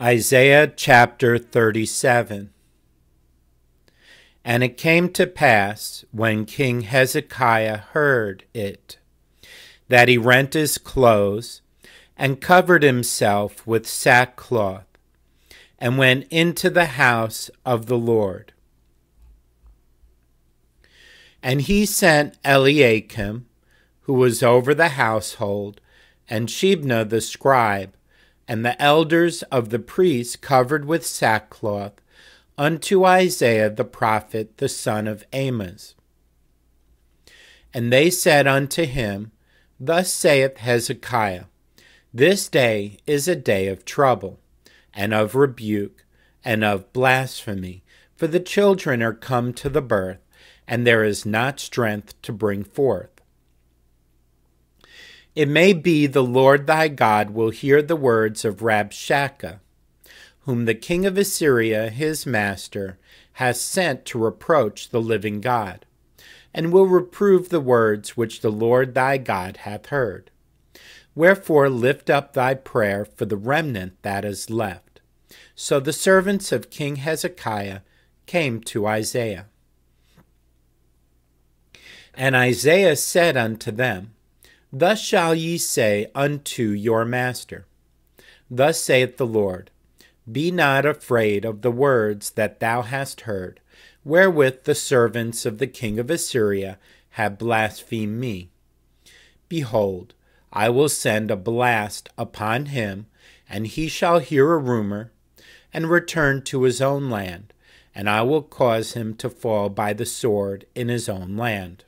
Isaiah chapter 37. And it came to pass, when King Hezekiah heard it, that he rent his clothes, and covered himself with sackcloth, and went into the house of the Lord. And he sent Eliakim, who was over the household, and Shebna the scribe, and the elders of the priests covered with sackcloth, unto Isaiah the prophet, the son of Amoz. And they said unto him, Thus saith Hezekiah, This day is a day of trouble, and of rebuke, and of blasphemy, for the children are come to the birth, and there is not strength to bring forth. It may be the Lord thy God will hear the words of Rabshakeh, whom the king of Assyria his master has sent to reproach the living God, and will reprove the words which the Lord thy God hath heard. Wherefore lift up thy prayer for the remnant that is left. So the servants of King Hezekiah came to Isaiah. And Isaiah said unto them, Thus shall ye say unto your master, Thus saith the Lord, Be not afraid of the words that thou hast heard, wherewith the servants of the king of Assyria have blasphemed me. Behold, I will send a blast upon him, and he shall hear a rumor, and return to his own land, and I will cause him to fall by the sword in his own land.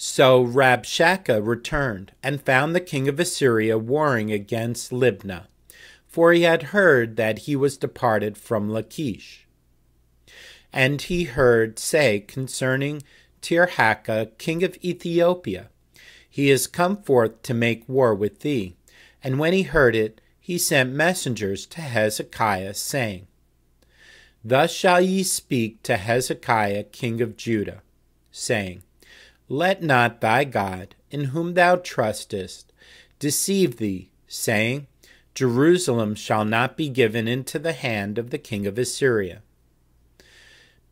So Rabshakeh returned, and found the king of Assyria warring against Libnah, for he had heard that he was departed from Lachish. And he heard say concerning Tirhakah, king of Ethiopia, He is come forth to make war with thee. And when he heard it, he sent messengers to Hezekiah, saying, Thus shall ye speak to Hezekiah, king of Judah, saying, Let not thy God, in whom thou trustest, deceive thee, saying, Jerusalem shall not be given into the hand of the king of Assyria.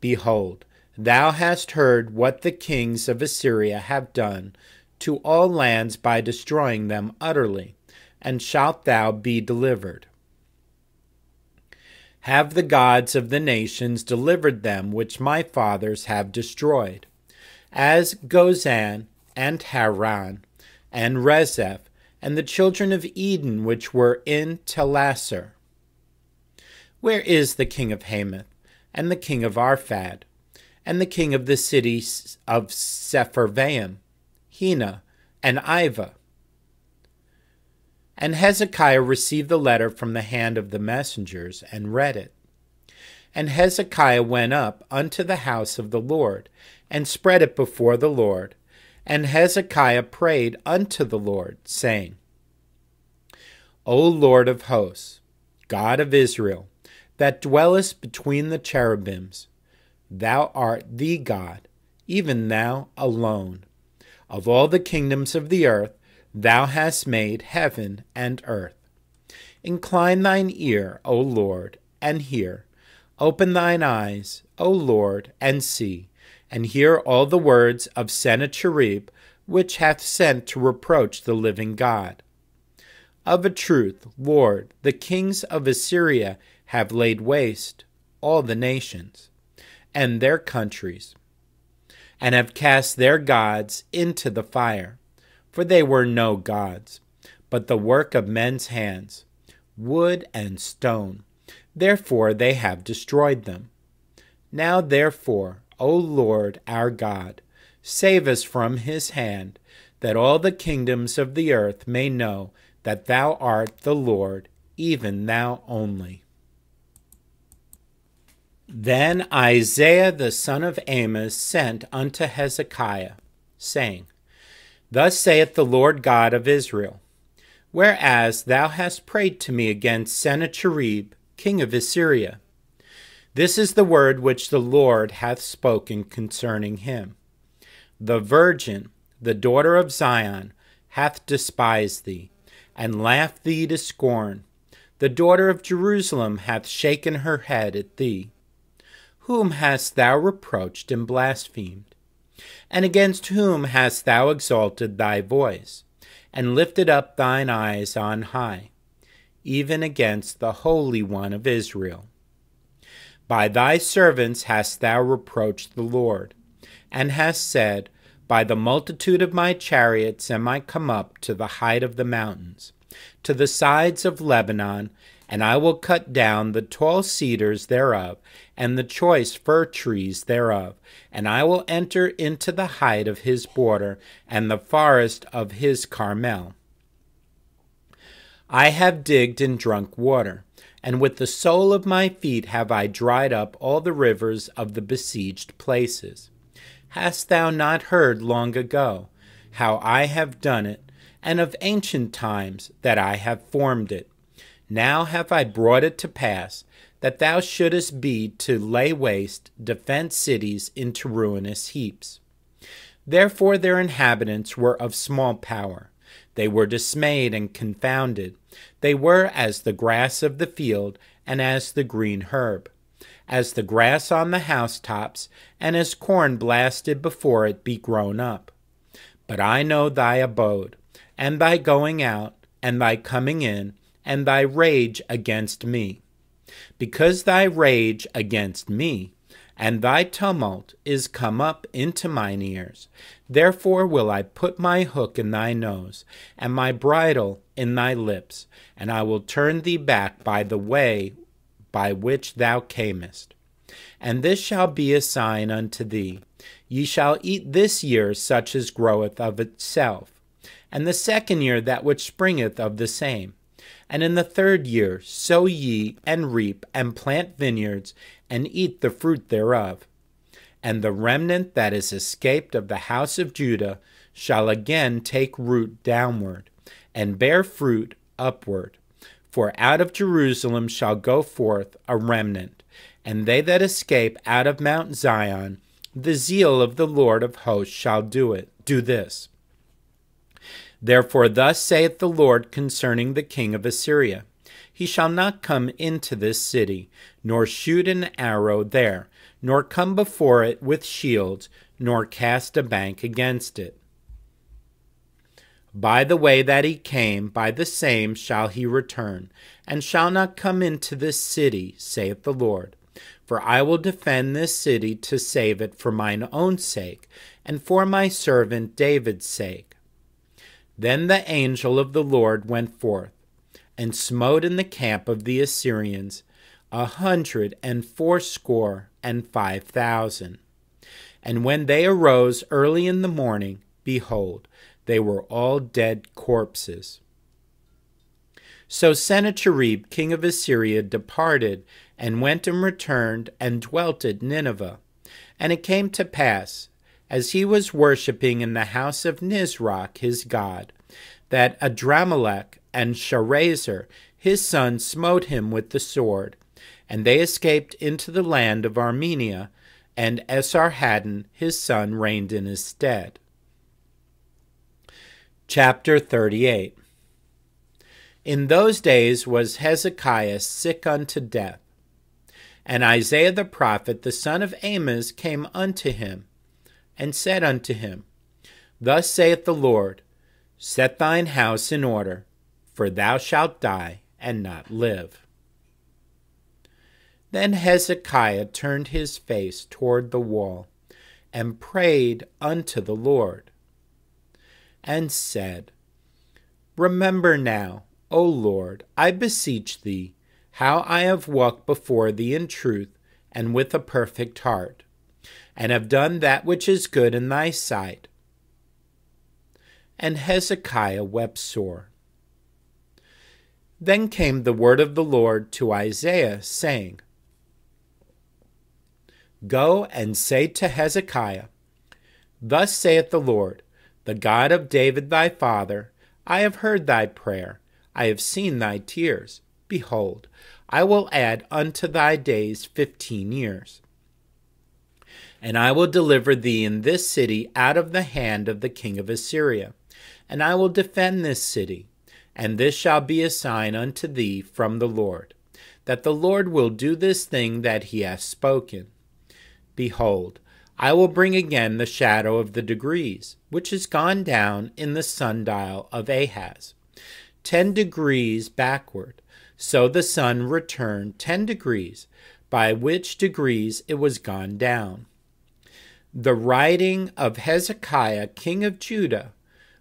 Behold, thou hast heard what the kings of Assyria have done to all lands by destroying them utterly, and shalt thou be delivered? Have the gods of the nations delivered them which my fathers have destroyed, as Gozan, and Haran, and Rezeph, and the children of Eden which were in Telasar? Where is the king of Hamath, and the king of Arphad, and the king of the cities of Sepharvaim, Hena, and Ivah? And Hezekiah received the letter from the hand of the messengers, and read it. And Hezekiah went up unto the house of the Lord, and spread it before the Lord. And Hezekiah prayed unto the Lord, saying, O Lord of hosts, God of Israel, that dwellest between the cherubims, thou art the God, even thou alone. Of all the kingdoms of the earth, thou hast made heaven and earth. Incline thine ear, O Lord, and hear. Open thine eyes, O Lord, and see, and hear all the words of Sennacherib, which hath sent to reproach the living God. Of a truth, Lord, the kings of Assyria have laid waste all the nations, and their countries, and have cast their gods into the fire. For they were no gods, but the work of men's hands, wood and stone. Therefore they have destroyed them. Now therefore, O Lord our God, save us from his hand, that all the kingdoms of the earth may know that thou art the Lord, even thou only. Then Isaiah the son of Amoz sent unto Hezekiah, saying, Thus saith the Lord God of Israel, Whereas thou hast prayed to me against Sennacherib, king of Assyria, this is the word which the Lord hath spoken concerning him. The virgin, the daughter of Zion, hath despised thee, and laughed thee to scorn. The daughter of Jerusalem hath shaken her head at thee. Whom hast thou reproached and blasphemed? And against whom hast thou exalted thy voice, and lifted up thine eyes on high? Even against the Holy One of Israel. By thy servants hast thou reproached the Lord, and hast said, By the multitude of my chariots am I come up to the height of the mountains, to the sides of Lebanon, and I will cut down the tall cedars thereof, and the choice fir trees thereof, and I will enter into the height of his border, and the forest of his Carmel. I have digged and drunk water, and with the sole of my feet have I dried up all the rivers of the besieged places. Hast thou not heard long ago how I have done it, and of ancient times that I have formed it? Now have I brought it to pass, that thou shouldest be to lay waste defenced cities into ruinous heaps. Therefore their inhabitants were of small power. They were dismayed and confounded. They were as the grass of the field, and as the green herb, as the grass on the housetops, and as corn blasted before it be grown up. But I know thy abode, and thy going out, and thy coming in, and thy rage against me. Because thy rage against me, and thy tumult is come up into mine ears, therefore will I put my hook in thy nose, and my bridle in thy lips, and I will turn thee back by the way by which thou camest. And this shall be a sign unto thee. Ye shall eat this year such as groweth of itself, and the second year that which springeth of the same. And in the third year sow ye, and reap, and plant vineyards, and eat the fruit thereof. And the remnant that is escaped of the house of Judah shall again take root downward, and bear fruit upward. For out of Jerusalem shall go forth a remnant, and they that escape out of Mount Zion, the zeal of the Lord of hosts shall do this. Therefore thus saith the Lord concerning the king of Assyria, He shall not come into this city, nor shoot an arrow there, nor come before it with shields, nor cast a bank against it. By the way that he came, by the same shall he return, and shall not come into this city, saith the Lord. For I will defend this city to save it for mine own sake, and for my servant David's sake. Then the angel of the Lord went forth, and smote in the camp of the Assyrians 185,000. And when they arose early in the morning, behold, they were all dead corpses. So Sennacherib king of Assyria departed, and went and returned, and dwelt at Nineveh. And it came to pass, as he was worshipping in the house of Nisroch his god, that Adramelech and Sharezer his son smote him with the sword, and they escaped into the land of Armenia, and Esarhaddon his son reigned in his stead. Chapter 38. In those days was Hezekiah sick unto death. And Isaiah the prophet, the son of Amoz, came unto him, and said unto him, Thus saith the Lord, Set thine house in order, for thou shalt die and not live. Then Hezekiah turned his face toward the wall, and prayed unto the Lord, and said, Remember now, O Lord, I beseech thee, how I have walked before thee in truth and with a perfect heart, and have done that which is good in thy sight. And Hezekiah wept sore. Then came the word of the Lord to Isaiah, saying, Go and say to Hezekiah, Thus saith the Lord, the God of David thy father, I have heard thy prayer, I have seen thy tears. Behold, I will add unto thy days 15 years. And I will deliver thee in this city out of the hand of the king of Assyria, and I will defend this city, And this shall be a sign unto thee from the Lord, that the Lord will do this thing that he hath spoken. Behold, I will bring again the shadow of the degrees, which is gone down in the sundial of Ahaz, 10 degrees backward. So the sun returned 10 degrees, by which degrees it was gone down. The writing of Hezekiah king of Judah,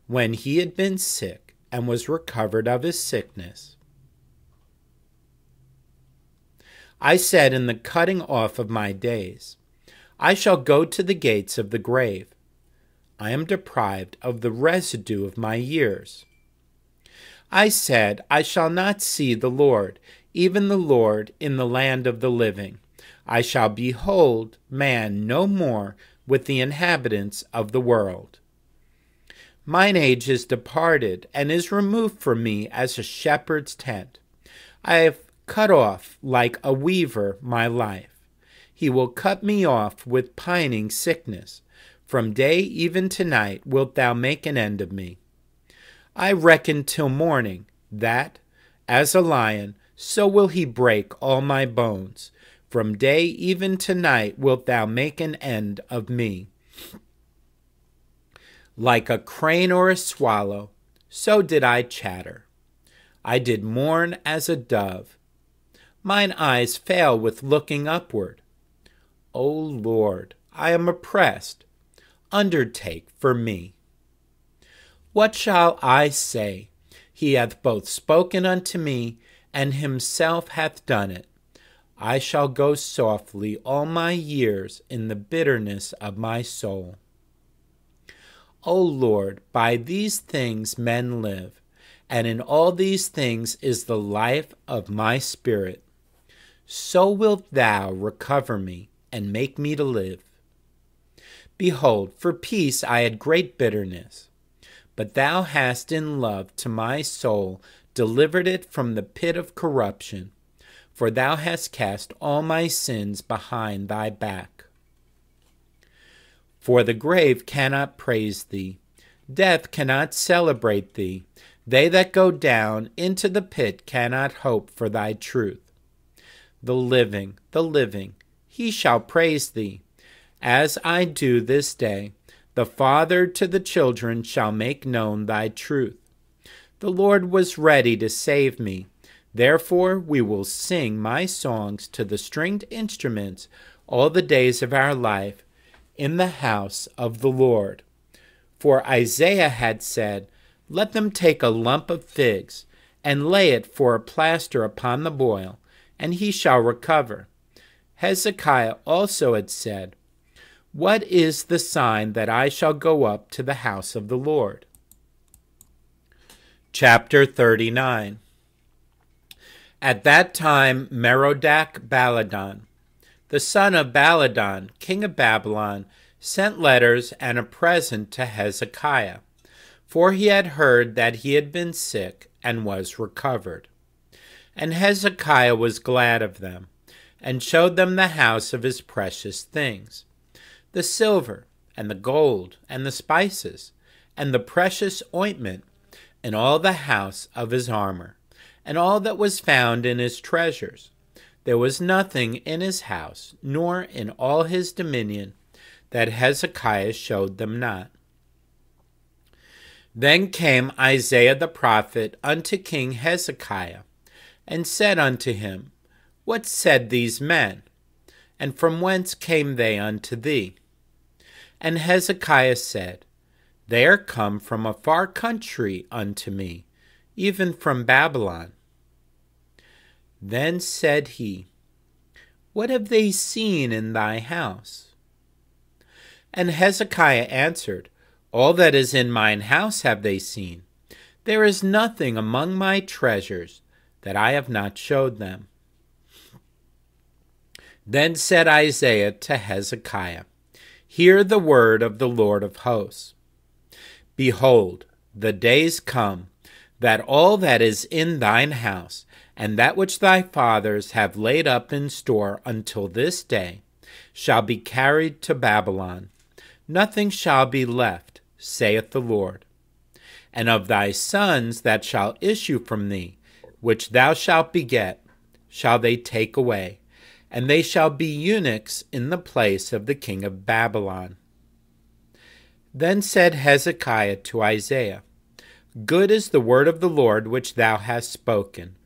when he had been sick, and was recovered of his sickness. I said in the cutting off of my days, I shall go to the gates of the grave. I am deprived of the residue of my years. I said, I shall not see the Lord, even the Lord, in the land of the living. I shall behold man no more with the inhabitants of the world. Mine age is departed, and is removed from me as a shepherd's tent. I have cut off like a weaver my life. He will cut me off with pining sickness. From day even to night wilt thou make an end of me. I reckon till morning, that, as a lion, so will he break all my bones. From day even to night wilt thou make an end of me. Like a crane or a swallow, so did I chatter. I did mourn as a dove. Mine eyes fail with looking upward. O Lord, I am oppressed. Undertake for me. What shall I say? He hath both spoken unto me, and himself hath done it. I shall go softly all my years in the bitterness of my soul. O Lord, by these things men live, and in all these things is the life of my spirit. So wilt thou recover me, and make me to live. Behold, for peace I had great bitterness, but thou hast in love to my soul delivered it from the pit of corruption, for thou hast cast all my sins behind thy back. For the grave cannot praise thee, death cannot celebrate thee. They that go down into the pit cannot hope for thy truth. The living, he shall praise thee, as I do this day. The father to the children shall make known thy truth. The Lord was ready to save me. Therefore we will sing my songs to the stringed instruments all the days of our life in the house of the Lord. For Isaiah had said, Let them take a lump of figs, and lay it for a plaster upon the boil, and he shall recover. Hezekiah also had said, What is the sign that I shall go up to the house of the Lord? Chapter 39. At that time Merodach-Baladan, the son of Baladan, king of Babylon, sent letters and a present to Hezekiah, for he had heard that he had been sick and was recovered. And Hezekiah was glad of them, and showed them the house of his precious things, the silver, and the gold, and the spices, and the precious ointment, and all the house of his armor, and all that was found in his treasures. There was nothing in his house, nor in all his dominion, that Hezekiah showed them not. Then came Isaiah the prophet unto King Hezekiah, and said unto him, What said these men? And from whence came they unto thee? And Hezekiah said, They are come from a far country unto me, even from Babylon. Then said he, What have they seen in thy house? And Hezekiah answered, All that is in mine house have they seen. There is nothing among my treasures that I have not showed them. Then said Isaiah to Hezekiah, Hear the word of the Lord of hosts. Behold, the days come, that all that is in thine house, and that which thy fathers have laid up in store until this day, shall be carried to Babylon. Nothing shall be left, saith the Lord. and of thy sons that shall issue from thee, which thou shalt beget, shall they take away, and they shall be eunuchs in the place of the king of Babylon. Then said Hezekiah to Isaiah, Good is the word of the Lord which thou hast spoken.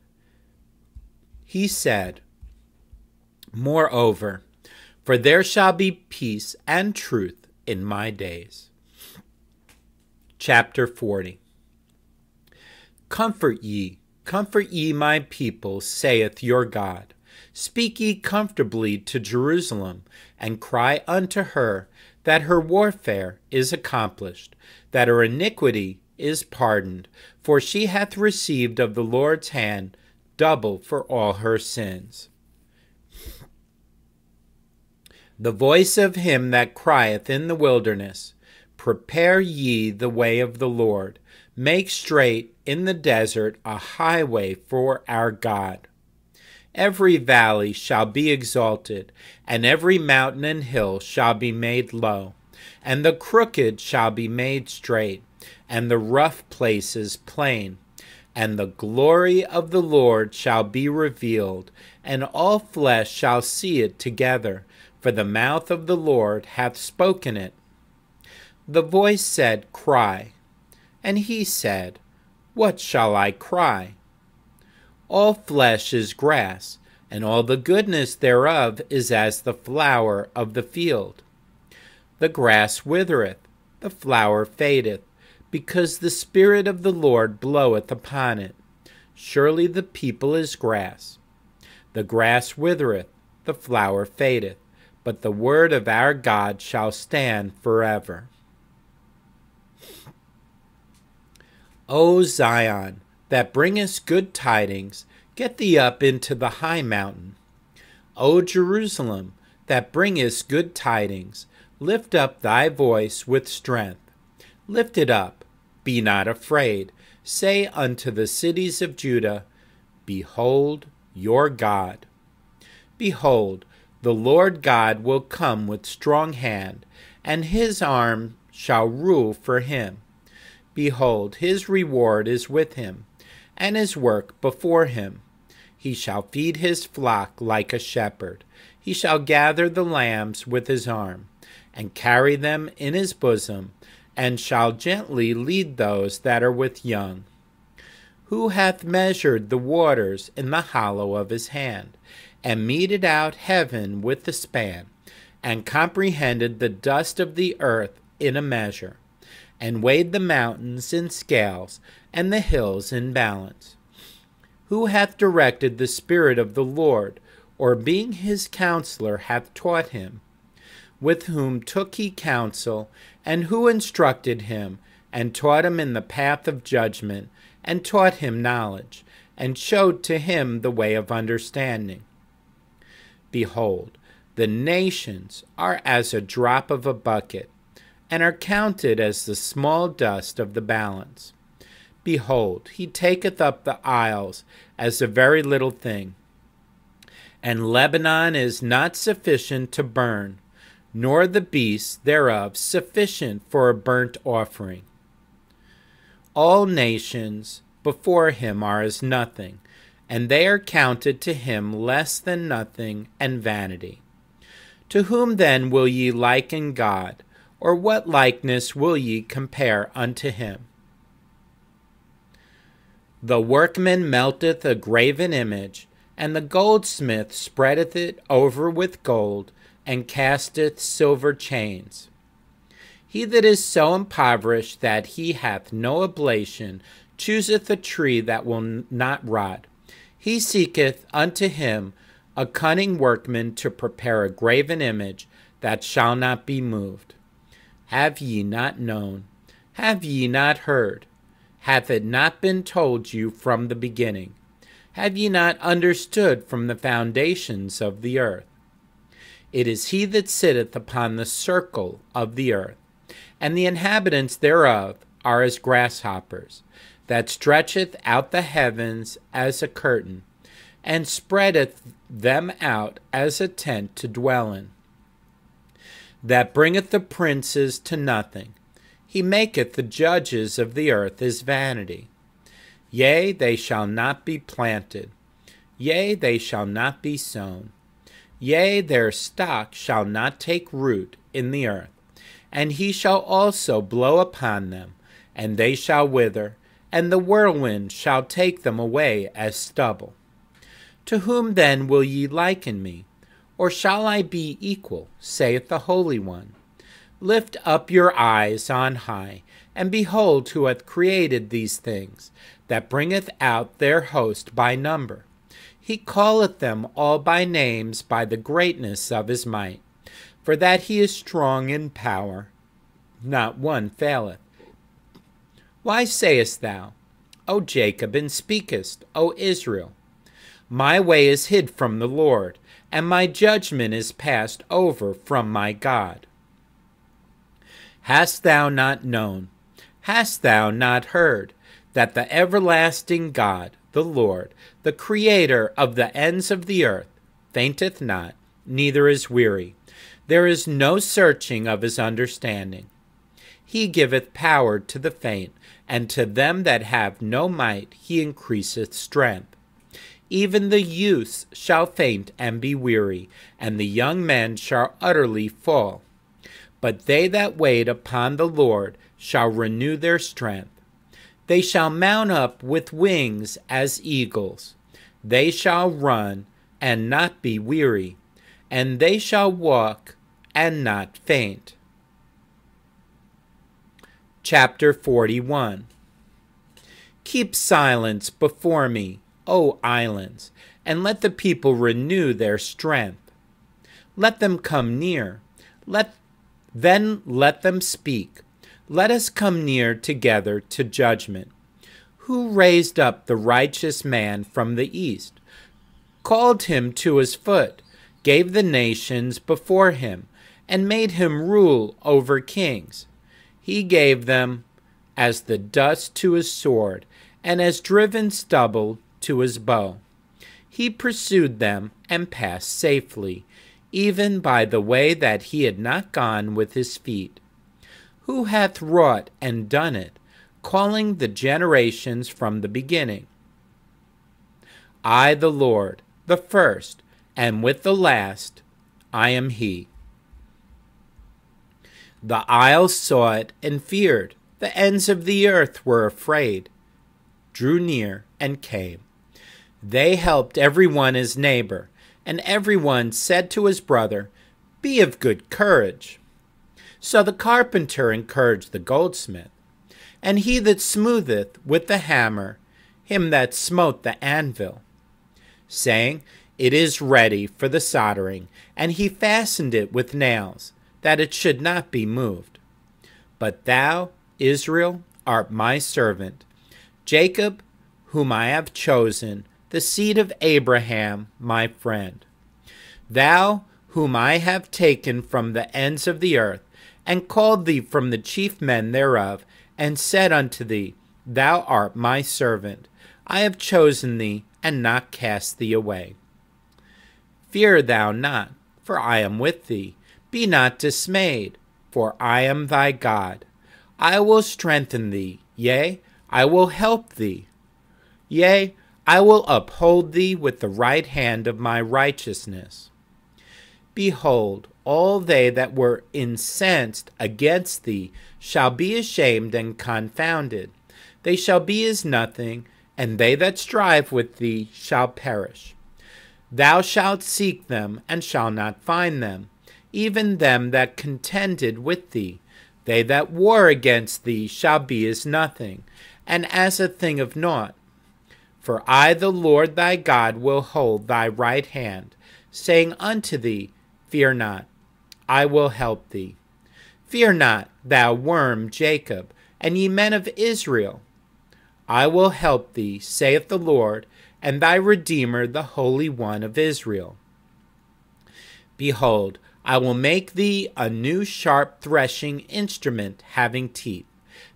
He said, Moreover, for there shall be peace and truth in my days. Chapter 40. Comfort ye, my people, saith your God. Speak ye comfortably to Jerusalem, and cry unto her that her warfare is accomplished, that her iniquity is pardoned, for she hath received of the Lord's hand double for all her sins. The voice of him that crieth in the wilderness, Prepare ye the way of the Lord, make straight in the desert a highway for our God. Every valley shall be exalted, and every mountain and hill shall be made low, and the crooked shall be made straight, and the rough places plain. And the glory of the Lord shall be revealed, and all flesh shall see it together, for the mouth of the Lord hath spoken it. The voice said, Cry. And he said, What shall I cry? All flesh is grass, and all the goodness thereof is as the flower of the field. The grass withereth, the flower fadeth, because the Spirit of the Lord bloweth upon it. Surely the people is grass. The grass withereth, the flower fadeth, but the word of our God shall stand forever. O Zion, that bringest good tidings, get thee up into the high mountain. O Jerusalem, that bringest good tidings, lift up thy voice with strength. Lift it up, be not afraid. Say unto the cities of Judah, Behold your God. Behold, the Lord God will come with strong hand, and his arm shall rule for him. Behold, his reward is with him, and his work before him. He shall feed his flock like a shepherd. He shall gather the lambs with his arm, and carry them in his bosom, and shall gently lead those that are with young. Who hath measured the waters in the hollow of his hand, and meted out heaven with the span, and comprehended the dust of the earth in a measure, and weighed the mountains in scales, and the hills in balance? Who hath directed the Spirit of the Lord, or being his counselor hath taught him? With whom took he counsel, and who instructed him, and taught him in the path of judgment, and taught him knowledge, and showed to him the way of understanding? Behold, the nations are as a drop of a bucket, and are counted as the small dust of the balance. Behold, he taketh up the isles as a very little thing. And Lebanon is not sufficient to burn, nor the beasts thereof sufficient for a burnt offering. All nations before him are as nothing, and they are counted to him less than nothing and vanity. To whom then will ye liken God, or what likeness will ye compare unto him? The workman melteth a graven image, and the goldsmith spreadeth it over with gold, and casteth silver chains. He that is so impoverished that he hath no oblation chooseth a tree that will not rot. He seeketh unto him a cunning workman to prepare a graven image that shall not be moved. Have ye not known? Have ye not heard? Hath it not been told you from the beginning? Have ye not understood from the foundations of the earth? It is he that sitteth upon the circle of the earth, and the inhabitants thereof are as grasshoppers, that stretcheth out the heavens as a curtain, and spreadeth them out as a tent to dwell in, that bringeth the princes to nothing. He maketh the judges of the earth his vanity. Yea, they shall not be planted. Yea, they shall not be sown. Yea, their stock shall not take root in the earth. And he shall also blow upon them, and they shall wither, and the whirlwind shall take them away as stubble. To whom then will ye liken me? Or shall I be equal, saith the Holy One? Lift up your eyes on high, and behold who hath created these things, that bringeth out their host by number. He calleth them all by names by the greatness of his might. For that he is strong in power, not one faileth. Why sayest thou, O Jacob, and speakest, O Israel? My way is hid from the Lord, and my judgment is passed over from my God. Hast thou not known, hast thou not heard, that the everlasting God, the Lord, the Creator of the ends of the earth, fainteth not, neither is weary? There is no searching of his understanding. He giveth power to the faint, and to them that have no might he increaseth strength. Even the youths shall faint and be weary, and the young men shall utterly fall. But they that wait upon the Lord shall renew their strength. They shall mount up with wings as eagles. They shall run and not be weary, and they shall walk and not faint. Chapter 41. Keep silence before me, O islands, and let the people renew their strength. Let them come near, then let them speak. Let us come near together to judgment. Who raised up the righteous man from the east, called him to his foot, gave the nations before him, and made him rule over kings? He gave them as the dust to his sword, and as driven stubble to his bow. He pursued them and passed safely, even by the way that he had not gone with his feet. Who hath wrought and done it, calling the generations from the beginning? I, the Lord, the first, and with the last, I am he. The isles saw it and feared. The ends of the earth were afraid, drew near, and came. They helped every one his neighbor, and every one said to his brother, Be of good courage. So the carpenter encouraged the goldsmith, and he that smootheth with the hammer him that smote the anvil, saying, It is ready for the soldering, and he fastened it with nails, that it should not be moved. But thou, Israel, art my servant, Jacob, whom I have chosen, the seed of Abraham, my friend. Thou, whom I have taken from the ends of the earth, and called thee from the chief men thereof, and said unto thee, Thou art my servant. I have chosen thee, and not cast thee away. Fear thou not, for I am with thee. Be not dismayed, for I am thy God. I will strengthen thee, yea, I will help thee. Yea, I will uphold thee with the right hand of my righteousness. Behold, all they that were incensed against thee shall be ashamed and confounded. They shall be as nothing, and they that strive with thee shall perish. Thou shalt seek them, and shalt not find them, even them that contended with thee. They that war against thee shall be as nothing, and as a thing of naught. For I, the Lord thy God, will hold thy right hand, saying unto thee, Fear not, I will help thee. Fear not, thou worm Jacob, and ye men of Israel. I will help thee, saith the Lord, and thy Redeemer, the Holy One of Israel. Behold, I will make thee a new sharp threshing instrument having teeth.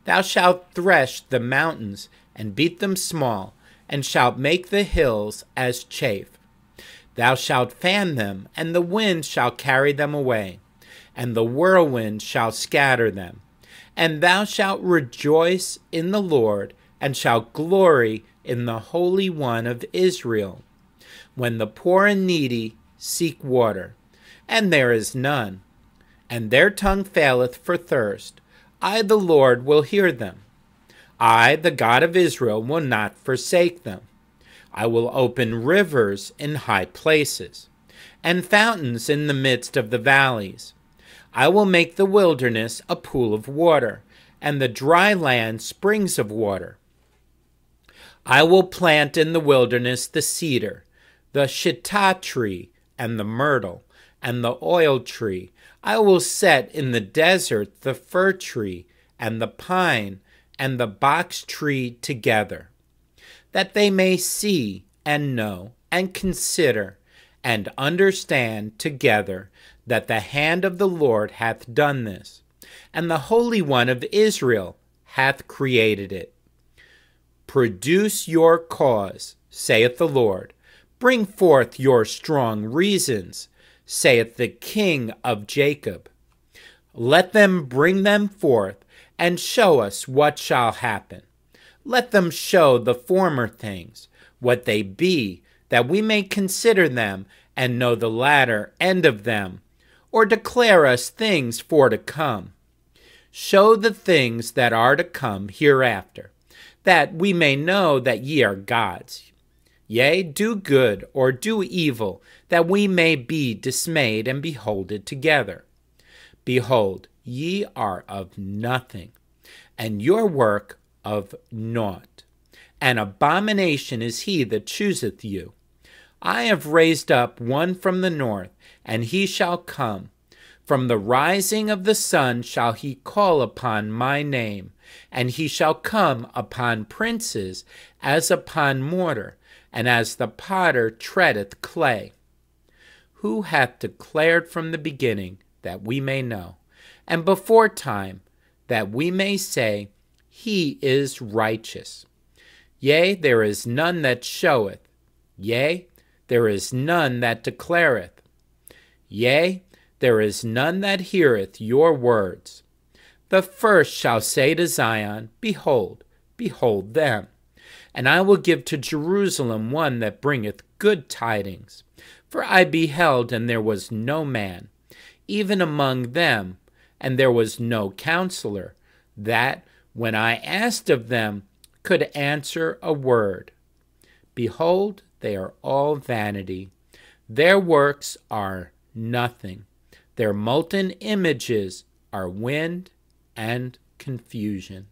Thou shalt thresh the mountains, and beat them small, and shalt make the hills as chaff. Thou shalt fan them, and the wind shall carry them away, and the whirlwind shall scatter them. And thou shalt rejoice in the Lord, and shalt glory in the Holy One of Israel. When the poor and needy seek water, and there is none, and their tongue faileth for thirst, I, the Lord, will hear them. I, the God of Israel, will not forsake them. I will open rivers in high places, and fountains in the midst of the valleys. I will make the wilderness a pool of water, and the dry land springs of water. I will plant in the wilderness the cedar, the shittah tree, and the myrtle, and the oil tree. I will set in the desert the fir tree, and the pine, and the box tree together, that they may see and know and consider and understand together that the hand of the Lord hath done this, and the Holy One of Israel hath created it. Produce your cause, saith the Lord. Bring forth your strong reasons, saith the King of Jacob. Let them bring them forth, and show us what shall happen. Let them show the former things, what they be, that we may consider them, and know the latter end of them, or declare us things for to come. Show the things that are to come hereafter, that we may know that ye are gods. Yea, do good or do evil, that we may be dismayed and behold it together. Behold, ye are of nothing, and your work of naught. An abomination is he that chooseth you. I have raised up one from the north, and he shall come. From the rising of the sun shall he call upon my name, and he shall come upon princes as upon mortar, and as the potter treadeth clay. Who hath declared from the beginning, that we may know, and before time, that we may say, He is righteous. Yea, there is none that showeth. Yea, there is none that declareth. Yea, there is none that heareth your words. The first shall say to Zion, Behold, behold them. And I will give to Jerusalem one that bringeth good tidings. For I beheld, and there was no man, even among them, and there was no counselor, that, when I asked of them, could answer a word. Behold, they are all vanity. Their works are nothing. Their molten images are wind and confusion.